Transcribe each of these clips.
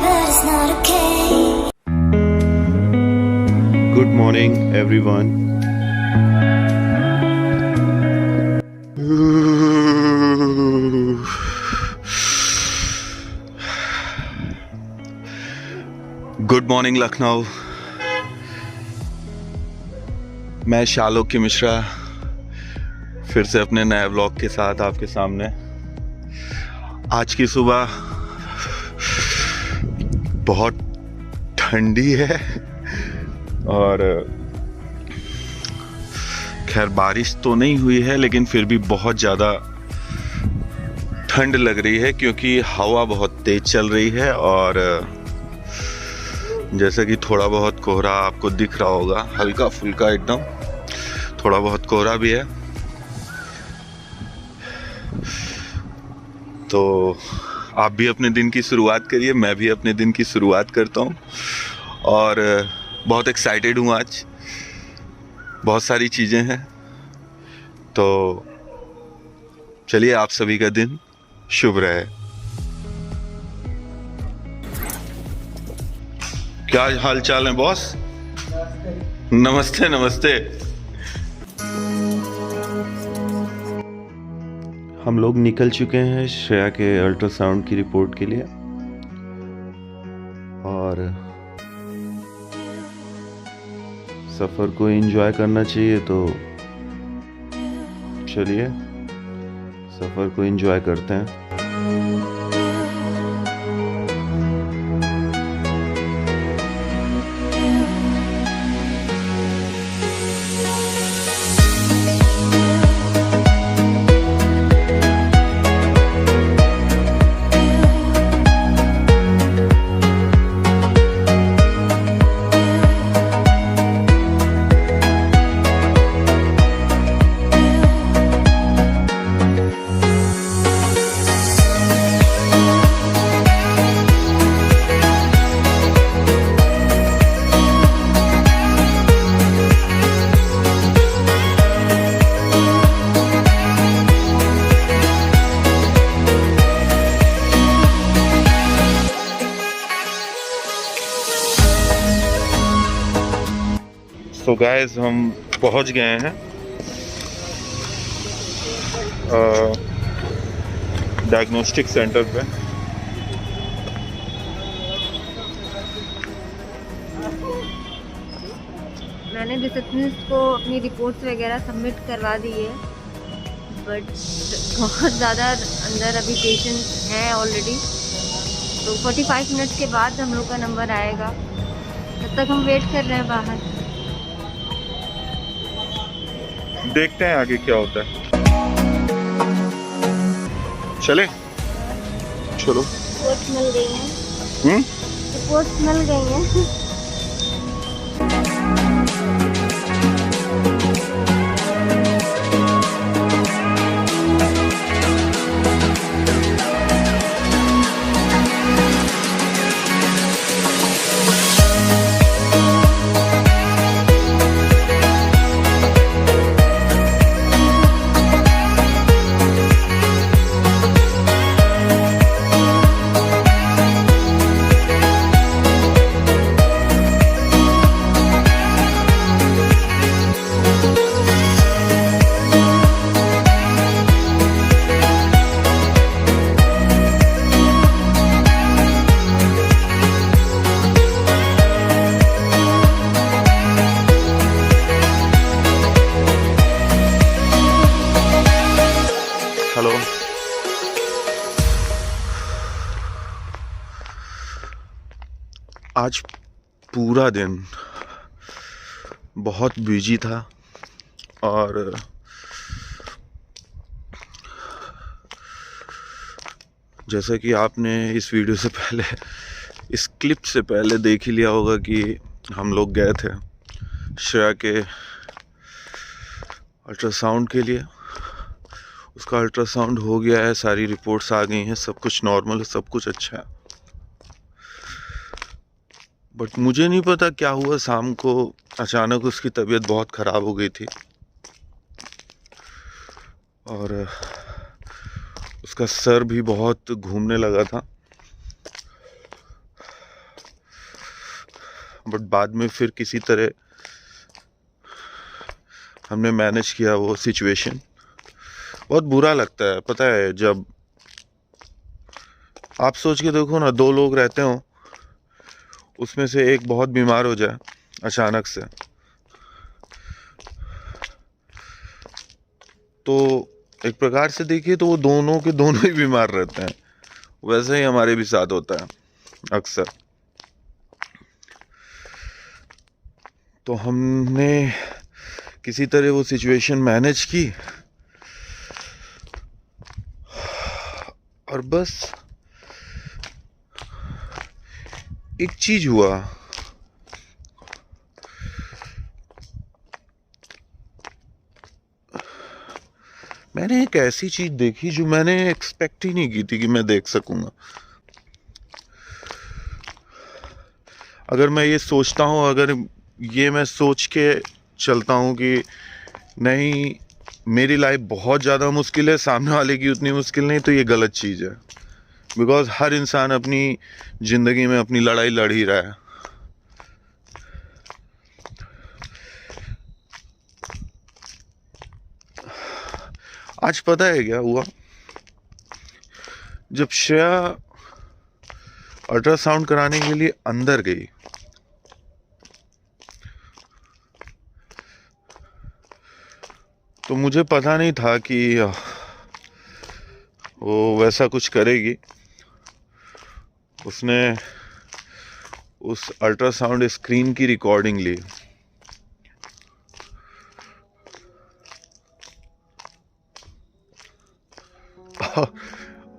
but it's not okay. Good morning, everyone. Good morning Lucknow. मैं शालोक की मिश्रा फिर से अपने नए व्लॉग के साथ आपके सामने। आज की सुबह बहुत ठंडी है और खैर बारिश तो नहीं हुई है, लेकिन फिर भी बहुत ज़्यादा ठंड लग रही है क्योंकि हवा बहुत तेज चल रही है और जैसे कि थोड़ा बहुत कोहरा आपको दिख रहा होगा, हल्का फुल्का एकदम थोड़ा बहुत कोहरा भी है। तो आप भी अपने दिन की शुरुआत करिए, मैं भी अपने दिन की शुरुआत करता हूँ और बहुत एक्साइटेड हूँ। आज बहुत सारी चीज़ें हैं, तो चलिए आप सभी का दिन शुभ रहे। क्या हाल चाल है बॉस? नमस्ते नमस्ते। हम लोग निकल चुके हैं श्रेया के अल्ट्रासाउंड की रिपोर्ट के लिए और सफ़र को एंजॉय करना चाहिए, तो चलिए सफ़र को एंजॉय करते हैं। तो गाइस हम पहुंच गए हैं डायग्नोस्टिक सेंटर पे। मैंने रिसेप्शनिस्ट को अपनी रिपोर्ट्स वगैरह सबमिट करवा दी है, बट बहुत ज़्यादा अंदर अभी पेशेंट्स हैं ऑलरेडी। तो 45 मिनट के बाद हम लोग का नंबर आएगा, तब तक हम वेट कर रहे हैं बाहर। देखते हैं आगे क्या होता है। चले चलो। रिपोर्ट्स मिल गई हैं। रिपोर्ट्स मिल गई हैं। हेलो। आज पूरा दिन बहुत बिजी था और जैसा कि आपने इस वीडियो से पहले, इस क्लिप से पहले देख ही लिया होगा कि हम लोग गए थे श्रेया के अल्ट्रासाउंड के लिए। उसका अल्ट्रासाउंड हो गया है, सारी रिपोर्ट्स आ गई हैं, सब कुछ नॉर्मल है, सब कुछ अच्छा है। बट मुझे नहीं पता क्या हुआ, शाम को अचानक उसकी तबीयत बहुत ख़राब हो गई थी और उसका सर भी बहुत घूमने लगा था। बट बाद में फिर किसी तरह हमने मैनेज किया वो सिचुएशन। बहुत बुरा लगता है पता है, जब आप सोच के देखो ना, 2 लोग रहते हो, उसमें से एक बहुत बीमार हो जाए अचानक से, तो एक प्रकार से देखिए तो वो दोनों के दोनों ही बीमार रहते हैं। वैसे ही हमारे भी साथ होता है अक्सर। तो हमने किसी तरह वो सिचुएशन मैनेज की और बस एक चीज हुआ, मैंने एक ऐसी चीज देखी जो मैंने एक्सपेक्ट ही नहीं की थी कि मैं देख सकूंगा। अगर मैं ये सोचता हूँ, अगर ये मैं सोच के चलता हूँ कि नहीं मेरी लाइफ बहुत ज़्यादा मुश्किल है, सामने वाले की उतनी मुश्किल नहीं, तो ये गलत चीज़ है। बिकॉज हर इंसान अपनी ज़िंदगी में अपनी लड़ाई लड़ ही रहा है। आज पता है क्या हुआ, जब श्रेया अल्ट्रासाउंड कराने के लिए अंदर गई, तो मुझे पता नहीं था कि वो वैसा कुछ करेगी। उसने उस अल्ट्रासाउंड स्क्रीन की रिकॉर्डिंग ली।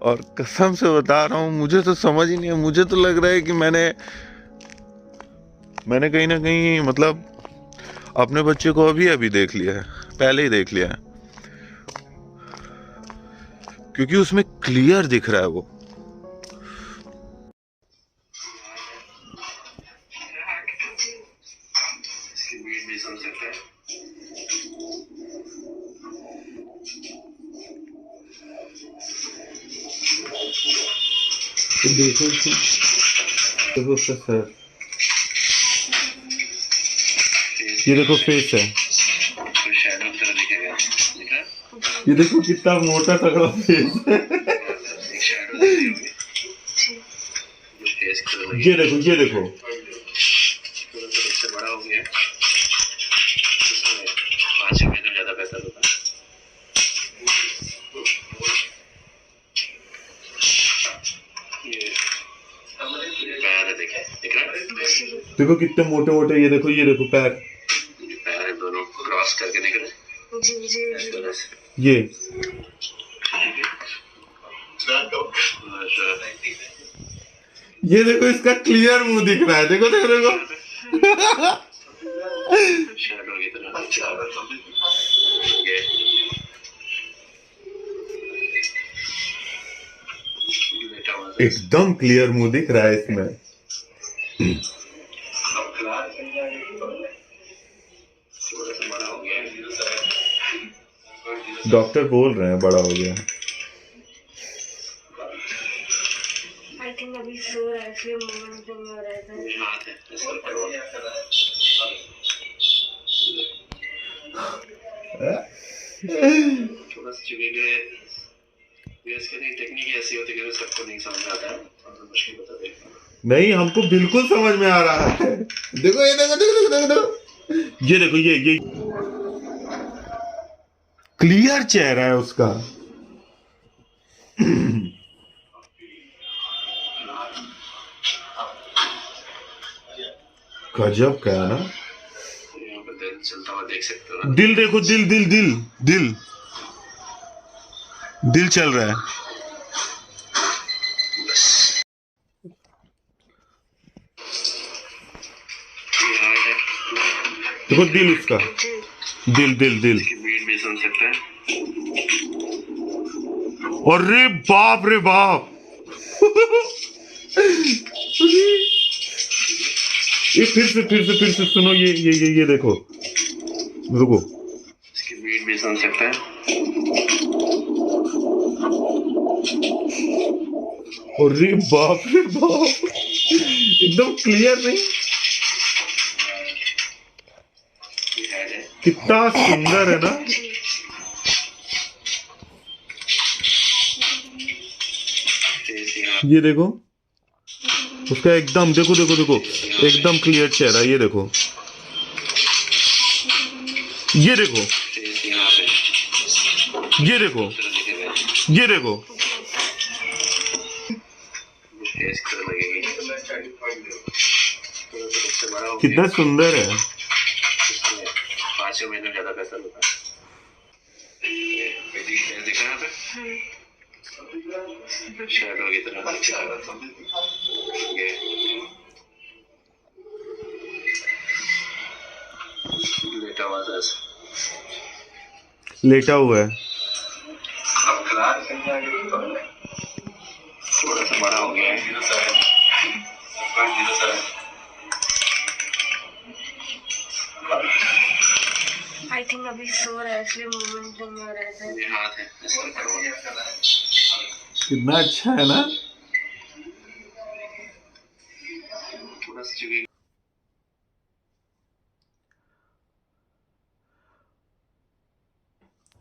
और कसम से बता रहा हूँ, मुझे तो समझ ही नहीं है। मुझे तो लग रहा है कि मैंने कहीं ना कहीं मतलब अपने बच्चे को अभी देख लिया है, पहले ही देख लिया है, क्योंकि उसमें क्लियर दिख रहा है वो। देखो उसका सर, ये देखो फेस है, ये देखो कितना मोटा तगड़ा फेस है। ये देखो बड़ा हो गया, 5 रुपये तो ज्यादा पैसा होता है। देखो कितने मोटे मोटे, ये देखो पैर दोनों क्रॉस करके दिख रहे। ये देखो इसका क्लियर मुंह दिख रहा है। देखो एकदम क्लियर मुंह दिख रहा है इसमें। डॉक्टर बोल रहे हैं बड़ा हो गया। आई थिंक अभी सो रहा है, इसलिए मोमेंटम हो रहा है। थोड़ा टेक्निक ऐसी होती है कि सबको नहीं समझ आता है, मुश्किल बता दे। नहीं, हमको बिल्कुल समझ में आ रहा है। देखो ये देखो ये क्लियर चेहरा है उसका। गजब का है ना। दिल चलता हुआ देख सकते हो। दिल देखो, दिल चल रहा है। देखो दिल उसका, दिल बीट भी सुन सकते हैं। अरे बाप रे बाप। ये फिर से सुनो, ये देखो रुको, इसकी बीट भी सुन सकते हैं। अरे बाप रे बाप, एकदम क्लियर नहीं। कितना सुंदर है ना। ये देखो उसका एकदम, देखो देखो देखो, एकदम क्लियर चेहरा। ये देखो, ये देखो, ये देखो, ये देखो, कितना सुंदर है। 5 महीने ज्यादा पैसा होता है। देखा यहाँ पे शैडो की तरह लेटा हुआ था, लेटा हुआ है। थोड़ा सा बड़ा हो गया है। आई थिंक अभी सो रहा है, इसलिए मूवमेंट नहीं हो रहा है। ये हाथ है, इसको करो। कितना अच्छा है ना। थोड़ा सा चुकी।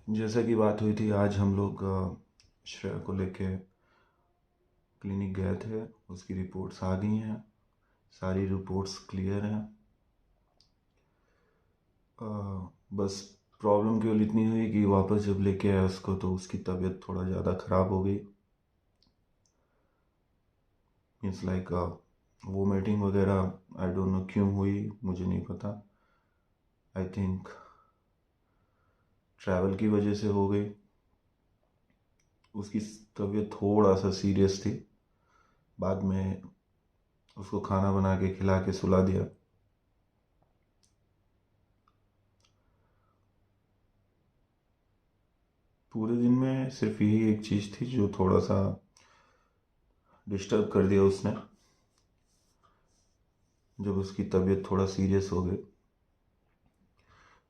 जैसा कि बात हुई थी, आज हम लोग श्रेया को लेके क्लिनिक गए थे। उसकी रिपोर्ट्स आ गई हैं, सारी रिपोर्ट्स क्लियर हैं। बस प्रॉब्लम केवल इतनी हुई कि वापस जब लेके आया उसको तो उसकी तबीयत थोड़ा ज़्यादा ख़राब हो गई। मीन्स लाइक वोमिटिंग वगैरह, आई डोंट नो क्यों हुई, मुझे नहीं पता। आई थिंक ट्रैवल की वजह से हो गई। उसकी तबीयत थोड़ा सा सीरियस थी। बाद में उसको खाना बना के खिला के सुला दिया। पूरे दिन में सिर्फ यही एक चीज़ थी जो थोड़ा सा डिस्टर्ब कर दिया उसने, जब उसकी तबीयत थोड़ा सीरियस हो गई।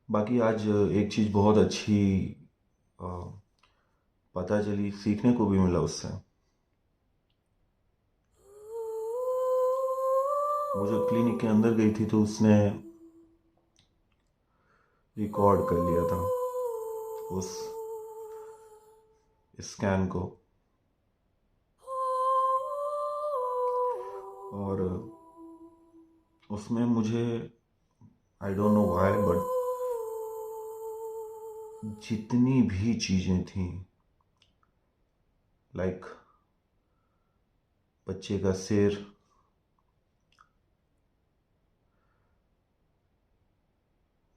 बाकी आज एक चीज़ बहुत अच्छी पता चली, सीखने को भी मिला उससे। वो जब क्लिनिक के अंदर गई थी तो उसने रिकॉर्ड कर लिया था उस स्कैन को, और उसमें मुझे, I don't know why, but जितनी भी चीज़ें थी, लाइक बच्चे का सिर,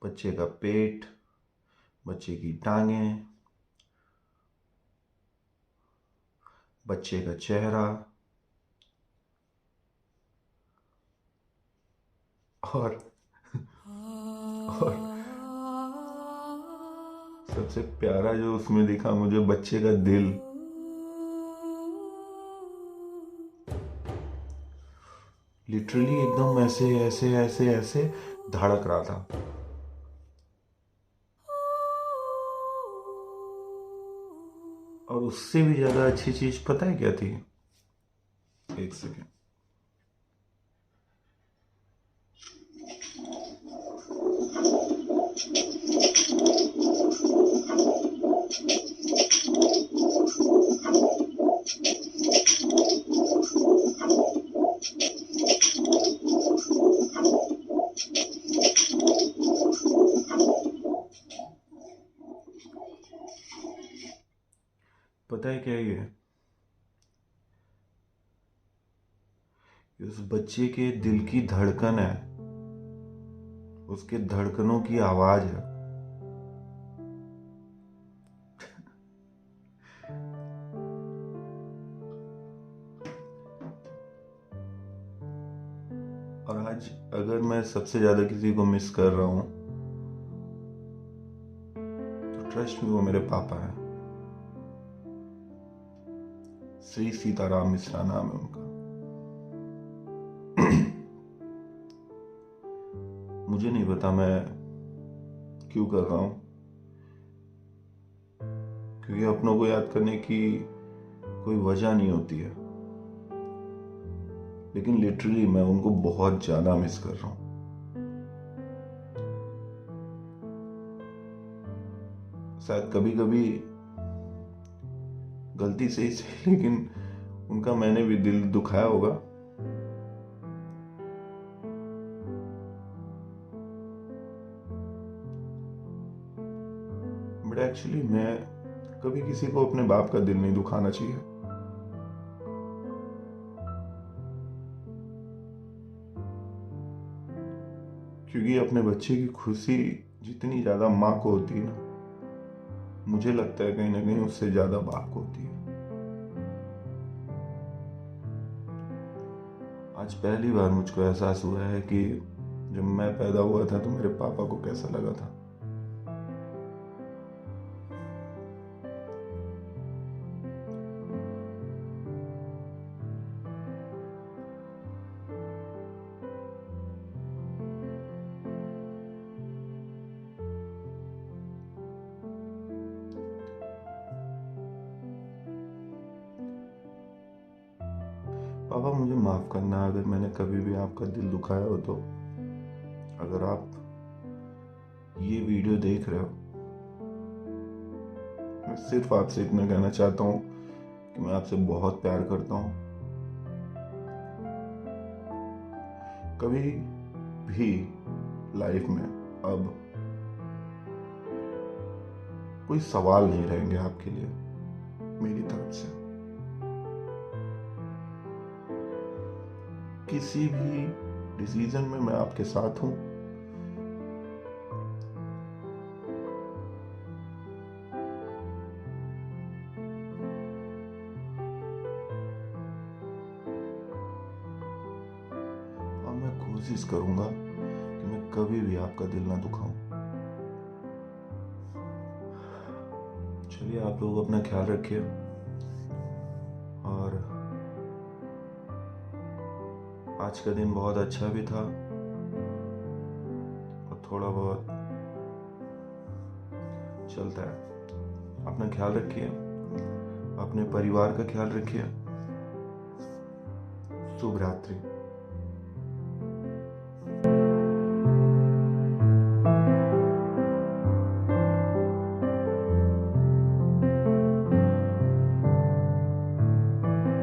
बच्चे का पेट, बच्चे की टांगें, बच्चे का चेहरा, और सबसे प्यारा जो उसमें दिखा मुझे, बच्चे का दिल। लिटरली एकदम ऐसे ऐसे ऐसे ऐसे धड़क रहा था। और उससे भी ज्यादा अच्छी चीज पता है क्या थी? एक सेकेंड। पता है क्या ये? उस बच्चे के दिल की धड़कन है, उसके धड़कनों की आवाज है। और आज अगर मैं सबसे ज्यादा किसी को मिस कर रहा हूं तो ट्रस्ट में वो मेरे पापा हैं। श्री सीताराम मिश्रा नाम है उनका। मुझे नहीं पता मैं क्यों कर रहा हूं, क्योंकि अपनों को याद करने की कोई वजह नहीं होती है, लेकिन लिटरली मैं उनको बहुत ज्यादा मिस कर रहा हूं। शायद कभी कभी गलती से ही सही, लेकिन उनका मैंने भी दिल दुखाया होगा। बट एक्चुअली मैं कभी किसी को अपने बाप का दिल नहीं दुखाना चाहिए। क्योंकि अपने बच्चे की खुशी जितनी ज्यादा माँ को होती है ना, मुझे लगता है कहीं ना कहीं उससे ज्यादा बाप को होती है। आज पहली बार मुझको एहसास हुआ है कि जब मैं पैदा हुआ था तो मेरे पापा को कैसा लगा था। पापा मुझे माफ करना अगर मैंने कभी भी आपका दिल दुखाया हो तो। अगर आप ये वीडियो देख रहे हो, मैं सिर्फ आपसे इतना कहना चाहता हूँ कि मैं आपसे बहुत प्यार करता हूँ। कभी भी लाइफ में अब कोई सवाल नहीं रहेंगे आपके लिए मेरी तरफ से। किसी भी डिसीजन में मैं आपके साथ हूं। और मैं कोशिश करूंगा कि मैं कभी भी आपका दिल ना दुखाऊं। चलिए, आप लोग अपना ख्याल रखिए और आज का दिन बहुत अच्छा भी था और थोड़ा बहुत चलता है। अपना ख्याल रखिए, अपने परिवार का ख्याल रखिए। शुभ रात्रि।